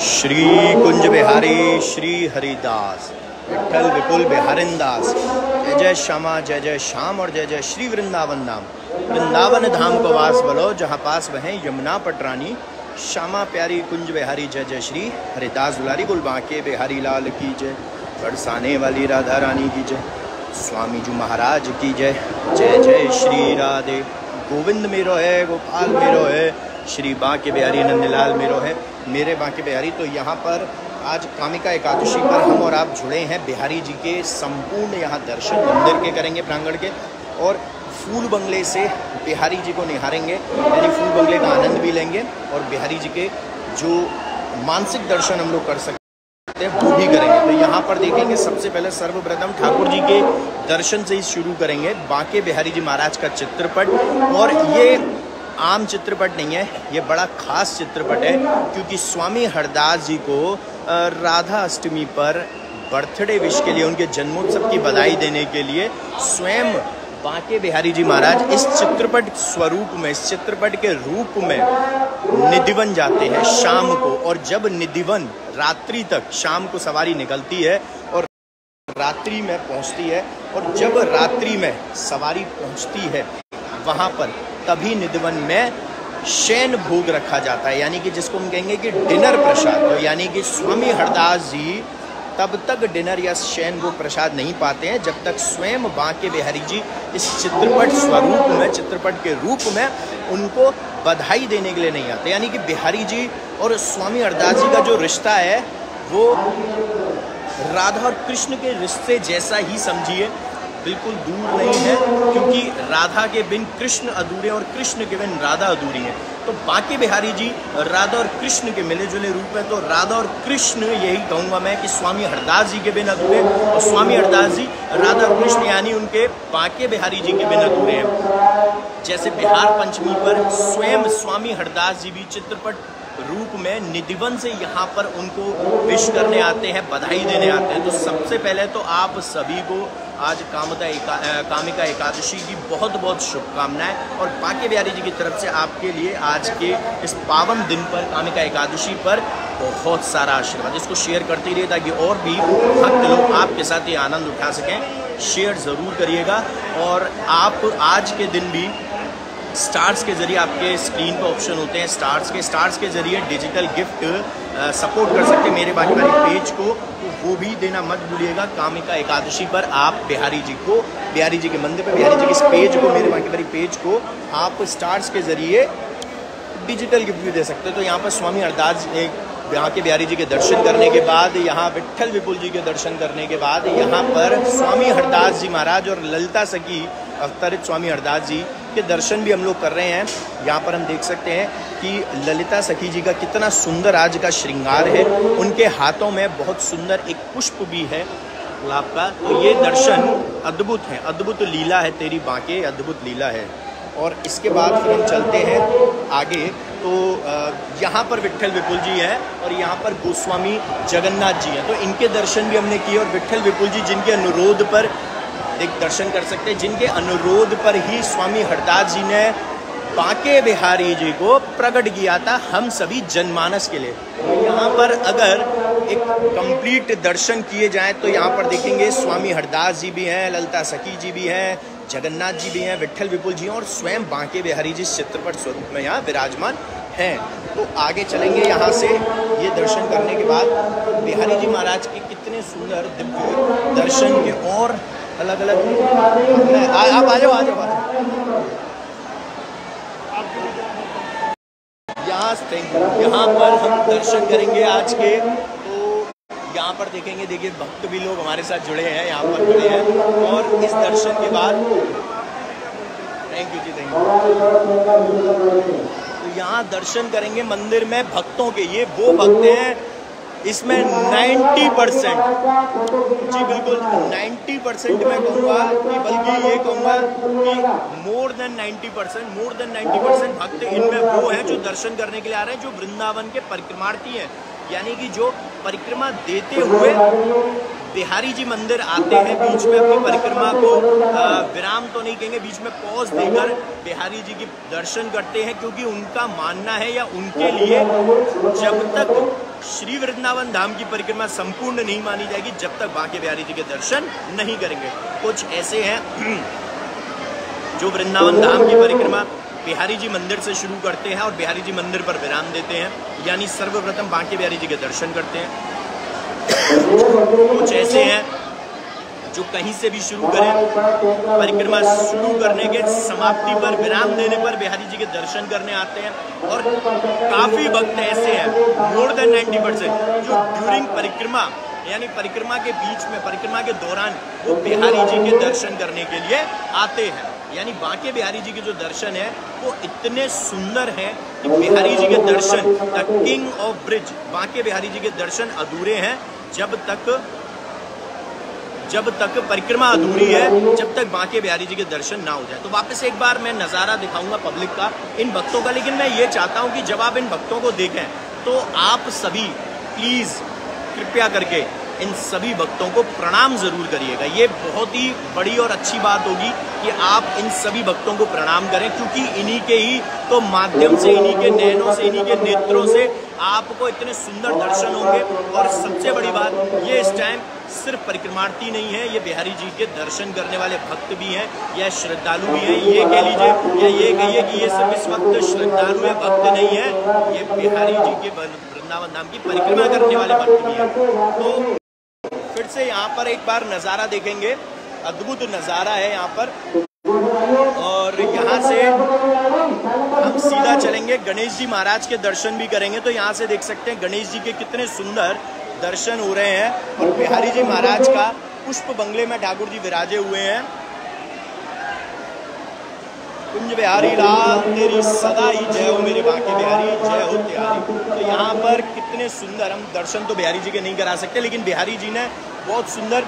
श्री कुंज बिहारी श्री हरिदास विठल विपुल बिहारिंदास। जय जय श्यामा जय जय श्याम और जय जय श्री वृंदावन धाम। वृंदावन धाम को वास बोलो जहाँ पास वहें यमुना पटरानी। श्यामा प्यारी कुंज बिहारी जय जय श्री हरिदास दुलारी। गुल बांके बिहारी लाल की जय। बरसाने वाली राधा रानी की जय। स्वामी जी महाराज की जय। जय जय श्री राधे गोविंद मेरो है, गोपाल मेरो है, श्री बांके बिहारी नंदलाल मेरो है, मेरे बांके बिहारी। तो यहाँ पर आज कामिका एकादशी पर हम और आप जुड़े हैं। बिहारी जी के संपूर्ण यहाँ दर्शन मंदिर के करेंगे, प्रांगण के, और फूल बंगले से बिहारी जी को निहारेंगे, यानी फूल बंगले का आनंद भी लेंगे और बिहारी जी के जो मानसिक दर्शन हम लोग कर सकते हैं वो भी करेंगे। तो यहाँ पर देखेंगे सबसे पहले सर्वप्रथम ठाकुर जी के दर्शन से ही शुरू करेंगे। बांके बिहारी जी महाराज का चित्रपट, और ये आम चित्रपट नहीं है, ये बड़ा खास चित्रपट है क्योंकि स्वामी हरदास जी को राधा अष्टमी पर बर्थडे विश के लिए, उनके जन्मोत्सव की बधाई देने के लिए स्वयं बांके बिहारी जी महाराज इस चित्रपट स्वरूप में, इस चित्रपट के रूप में निधिवन जाते हैं शाम को। और जब निधिवन रात्रि तक, शाम को सवारी निकलती है और रात्रि में पहुंचती है, और जब रात्रि में सवारी पहुंचती है वहां पर तभी निधिवन में शयन भोग रखा जाता है, यानी कि जिसको हम कहेंगे कि डिनर प्रसाद। तो यानी कि स्वामी हरदास जी तब तक डिनर या शयन भोग प्रसाद नहीं पाते हैं जब तक स्वयं बांके बिहारी जी इस चित्रपट स्वरूप में, चित्रपट के रूप में उनको बधाई देने के लिए नहीं आते। यानी कि बिहारी जी और स्वामी हरदास जी का जो रिश्ता है वो राधा और कृष्ण के रिश्ते जैसा ही समझिए, बिल्कुल दूर नहीं है, क्योंकि राधा के बिन कृष्ण अधूरे और कृष्ण के बिन राधा अधूरी है। तो बांके बिहारी जी राधा और कृष्ण के मिले जुले रूप है। तो राधा और कृष्ण, यही कहूँगा मैं कि स्वामी हरदास जी के बिन अधूरे, और स्वामी हरदास जी राधा और कृष्ण यानी उनके बांके बिहारी जी के बिन अधूरे हैं। जैसे बिहार पंचमी पर स्वयं स्वामी हरदास जी भी चित्रपट रूप में निधिवन से यहाँ पर उनको विश करने आते हैं, बधाई देने आते हैं। तो सबसे पहले तो आप सभी को आज कामिका एकादशी की बहुत बहुत शुभकामनाएं, और बांके बिहारी जी की तरफ से आपके लिए आज के इस पावन दिन पर, कामिका एकादशी पर बहुत सारा आशीर्वाद। इसको शेयर करते रहिए ताकि और भी भक्त लोग आपके साथ ये आनंद उठा सकें। शेयर ज़रूर करिएगा, और आप आज के दिन भी स्टार्स के जरिए, आपके स्क्रीन पे ऑप्शन होते हैं स्टार्स के जरिए डिजिटल गिफ्ट सपोर्ट कर सकते हैं मेरे बांके बिहारी पेज को, तो वो भी देना मत भूलिएगा। कामिका एकादशी पर आप बिहारी जी को, बिहारी जी के मंदिर पर, बिहारी जी के इस पेज को, मेरे बांके बिहारी पेज को आप स्टार्स के जरिए डिजिटल गिफ्ट भी दे सकते हैं। तो यहाँ पर स्वामी हरदास बांके बिहारी जी के दर्शन करने के बाद, यहाँ विठल विपुल जी के दर्शन करने के बाद, यहाँ पर स्वामी हरदास जी महाराज और ललिता सखी अवतरित स्वामी हरदास जी के दर्शन भी हम लोग कर रहे हैं। यहाँ पर हम देख सकते हैं कि ललिता सखी जी का कितना सुंदर आज का श्रृंगार है। उनके हाथों में बहुत सुंदर एक पुष्प भी है गुलाब का। तो ये दर्शन अद्भुत है, अद्भुत लीला है तेरी बांके, अद्भुत लीला है। और इसके बाद फिर हम चलते हैं आगे। तो यहाँ पर विठल विपुल जी हैं और यहाँ पर गोस्वामी जगन्नाथ जी हैं। तो इनके दर्शन भी हमने किए, और विठल विपुल जी जिनके अनुरोध पर एक दर्शन कर सकते हैं, जिनके अनुरोध पर ही स्वामी हरदास जी ने बांके बिहारी जी को प्रकट किया था हम सभी जनमानस के लिए। यहाँ पर अगर एक कंप्लीट दर्शन किए जाएं तो यहाँ पर देखेंगे स्वामी हरदास जी भी हैं, ललिता सखी जी भी हैं, जगन्नाथ जी भी हैं, विठल विपुल जी हैं, और स्वयं बांके बिहारी जी चित्रपट स्वरूप में यहाँ विराजमान हैं। तो आगे चलेंगे यहाँ से। ये दर्शन करने के बाद बिहारी जी महाराज के कितने सुंदर दिव्य दर्शन के और अलग अलग, आप आ जाओ यहाँ पर हम दर्शन करेंगे आज के। तो यहाँ पर देखेंगे, देखिए भक्त भी लोग हमारे साथ जुड़े हैं, यहाँ पर जुड़े हैं। और इस दर्शन के बाद, थैंक यू जी, थैंक यू। तो यहाँ दर्शन करेंगे मंदिर में भक्तों के। ये वो भक्त हैं, इसमें 90% जी, बिल्कुल 90% मैं कहूँगा कि, बल्कि ये कहूँगा कि मोर देन 90% भक्त इनमें वो हैं जो दर्शन करने के लिए आ रहे हैं, जो वृंदावन के परिक्रमार्थी हैं, यानी कि जो परिक्रमा देते हुए बिहारी जी मंदिर आते हैं, बीच में अपनी परिक्रमा को विराम तो नहीं कहेंगे, बीच में पॉज देकर बिहारी जी की दर्शन करते हैं, क्योंकि उनका मानना है या उनके लिए जब तक श्री वृंदावन धाम की परिक्रमा संपूर्ण नहीं मानी जाएगी जब तक बांके बिहारी जी के दर्शन नहीं करेंगे। कुछ ऐसे हैं जो वृंदावन धाम की परिक्रमा बिहारी जी मंदिर से शुरू करते हैं और बिहारी जी मंदिर पर विराम देते हैं, यानी सर्वप्रथम बांके बिहारी जी के दर्शन करते हैं। कुछ ऐसे हैं जो कहीं से भी शुरू करें, परिक्रमा शुरू करने के समाप्ति पर विराम देने पर बिहारी जी के दर्शन करने आते हैं। और काफी भक्त ऐसे हैं, मोर देन 90%, जो ड्यूरिंग परिक्रमा यानी परिक्रमा के बीच में, परिक्रमा के दौरान वो बिहारी जी के दर्शन करने के लिए आते हैं। यानी बांके बिहारी जी के जो दर्शन है वो इतने सुंदर हैं कि बिहारी जी के दर्शन, the king of bridge, Banke Bihari ji के दर्शन अधूरे हैं जब तक परिक्रमा अधूरी है, जब तक बांके बिहारी जी के दर्शन ना हो जाए। तो वापस एक बार मैं नज़ारा दिखाऊंगा पब्लिक का, इन भक्तों का, लेकिन मैं ये चाहता हूं कि जब आप इन भक्तों को देखें तो आप सभी प्लीज़ कृपया करके इन सभी भक्तों को प्रणाम जरूर करिएगा। ये बहुत ही बड़ी और अच्छी बात होगी कि आप इन सभी भक्तों को प्रणाम करें, क्योंकि इन्हीं के ही तो माध्यम से, इन्हीं के नयनों से, इन्हीं के नेत्रों से आपको इतने सुंदर दर्शन होंगे। और सबसे बड़ी बात, ये इस टाइम सिर्फ परिक्रमार्थी नहीं है, ये बिहारी जी के दर्शन करने वाले भक्त भी हैं या श्रद्धालु भी हैं। ये कह लीजिए या ये कहिए कि ये सिर्फ इस वक्त श्रद्धालु या भक्त नहीं है, ये बिहारी जी के वृंदावन धाम की परिक्रमा करने वाले भक्त भी हैं। तो फिर से यहाँ पर एक बार नज़ारा देखेंगे, अद्भुत नज़ारा है यहाँ पर। और यहाँ से हम सीधा चलेंगे, गणेश जी महाराज के दर्शन भी करेंगे। तो यहाँ से देख सकते हैं गणेश जी के कितने सुंदर दर्शन हो रहे हैं। और बिहारी जी महाराज का पुष्प बंगले में ठाकुर जी विराजे हुए हैं। कुंज बिहारी लाल तेरी सदा ही जय हो, मेरे बांके बिहारी जय हो त्यारी। तो यहाँ पर कितने सुंदर, हम दर्शन तो बिहारी जी के नहीं करा सकते, लेकिन बिहारी जी ने बहुत सुंदर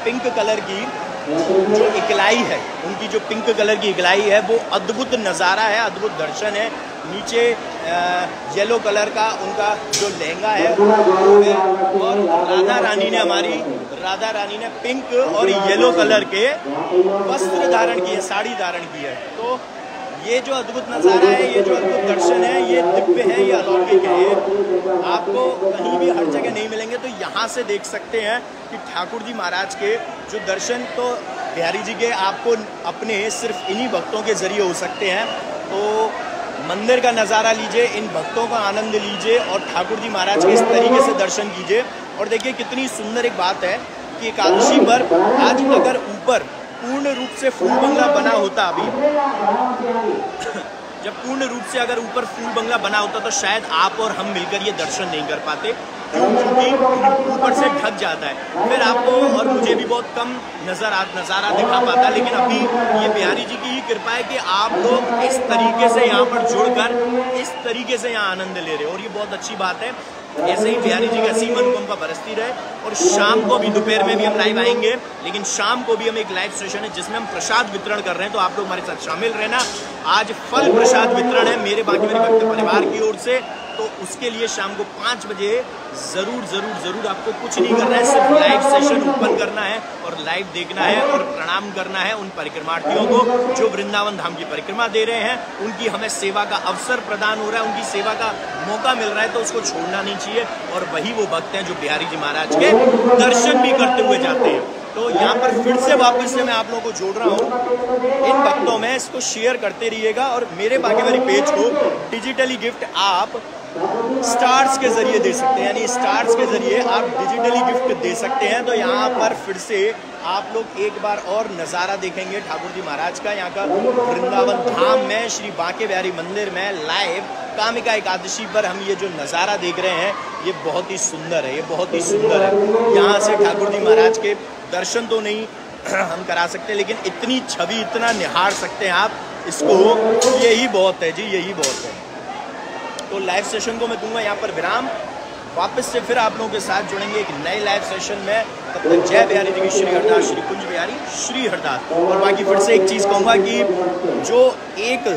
पिंक कलर की जो इकलाई है, उनकी जो पिंक कलर की इकलाई है वो अद्भुत नज़ारा है, अद्भुत दर्शन है। नीचे येलो कलर का उनका जो लहंगा है और राधा रानी ने पिंक और येलो कलर के वस्त्र धारण किए, साड़ी धारण की है। तो ये जो अद्भुत नज़ारा है, ये जो अद्भुत दर्शन है, ये दिव्य है, ये अलौकिक है, ये आपको कहीं भी हर जगह नहीं मिलेंगे। तो यहाँ से देख सकते हैं कि ठाकुर जी महाराज के जो दर्शन तो बिहारी जी के आपको अपने सिर्फ इन्हीं भक्तों के जरिए हो सकते हैं। तो मंदिर का नज़ारा लीजिए, इन भक्तों का आनंद लीजिए और ठाकुर जी महाराज के इस तरीके से दर्शन कीजिए। और देखिए कितनी सुंदर एक बात है कि एकादशी पर आज अगर ऊपर पूर्ण रूप से फूल बंगला बना होता, अभी जब पूर्ण रूप से अगर ऊपर फूल बंगला बना होता तो शायद आप और हम मिलकर ये दर्शन नहीं कर पाते, क्योंकि ऊपर से ढक जाता है, फिर आपको और मुझे भी बहुत कम नज़ारा दिखा पाता। लेकिन अभी ये बिहारी जी की ही कृपा है कि आप लोग इस तरीके से यहाँ पर जुड़कर इस तरीके से यहाँ आनंद ले रहे हो, और ये बहुत अच्छी बात है। ऐसे ही बिहारी जी का असीम अनुकंपा बरसती रहे। और शाम को भी, दोपहर में भी हम लाइव आएंगे, लेकिन शाम को भी हम एक लाइव सेशन है जिसमें हम प्रसाद वितरण कर रहे हैं, तो आप लोग हमारे साथ शामिल रहना। आज फल प्रसाद वितरण है मेरे बांके बिहारी भक्त परिवार की ओर से, तो उसके लिए शाम को 5 बजे जरूर आपको कुछ नहीं करना है, सिर्फ लाइव सेशन ओपन करना है और लाइव देखना है और प्रणाम करना है उन परिक्रमार्थियों को जो वृंदावन धाम की परिक्रमा दे रहे हैं। उनकी हमें सेवा का अवसर प्रदान हो रहा है, उनकी सेवा का मौका मिल रहा है, तो उसको छोड़ना नहीं चाहिए। और वही वो भक्त हैं जो बिहारी जी महाराज के दर्शन भी करते हुए जाते हैं। तो यहाँ पर फिर से वापस से मैं आप लोगों को जोड़ रहा हूँ इन भक्तों में, इसको शेयर करते रहिएगा। और मेरे बांके बिहारी पेज को डिजिटली गिफ्ट आप स्टार्स के जरिए दे सकते हैं, यानी स्टार्स के जरिए आप डिजिटली गिफ्ट दे सकते हैं। तो यहाँ पर फिर से आप लोग एक बार और नज़ारा देखेंगे ठाकुर जी महाराज का, यहाँ का वृंदावन धाम में श्री बांके बिहारी मंदिर में लाइव कामिका एकादशी पर हम ये जो नज़ारा देख रहे हैं ये बहुत ही सुंदर है, ये बहुत ही सुंदर है। यहाँ से ठाकुर जी महाराज के दर्शन तो नहीं हम करा सकते, लेकिन इतनी छवि, इतना निहार सकते हैं आप इसको, यही बहुत है जी, यही बहुत है। तो लाइव सेशन को मैं दूंगा यहाँ पर विराम, वापस से फिर आप लोगों के साथ जुड़ेंगे एक नए लाइव सेशन में। तब तक जय बिहारी जी की श्री हरदास, श्री कुंज बिहारी श्री हरदास। और बाकी फिर से एक चीज़ कहूँगा कि जो 1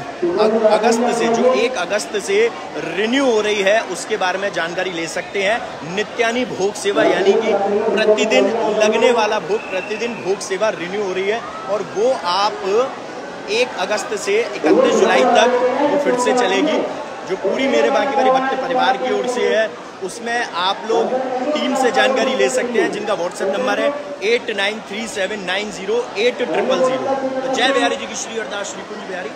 अगस्त से रिन्यू हो रही है उसके बारे में जानकारी ले सकते हैं। नित्यानी भोग सेवा, यानी कि प्रतिदिन लगने वाला भोग, प्रतिदिन भोग सेवा रिन्यू हो रही है, और वो आप 1 अगस्त से 31 जुलाई तक वो फिर से चलेगी, जो पूरी मेरे बांके बिहारी भक्त परिवार की ओर से है। उसमें आप लोग टीम से जानकारी ले सकते हैं, जिनका व्हाट्सएप नंबर है 8937908000। तो जय बिहारी जी की श्री अरदास, श्री कुंज बिहारी।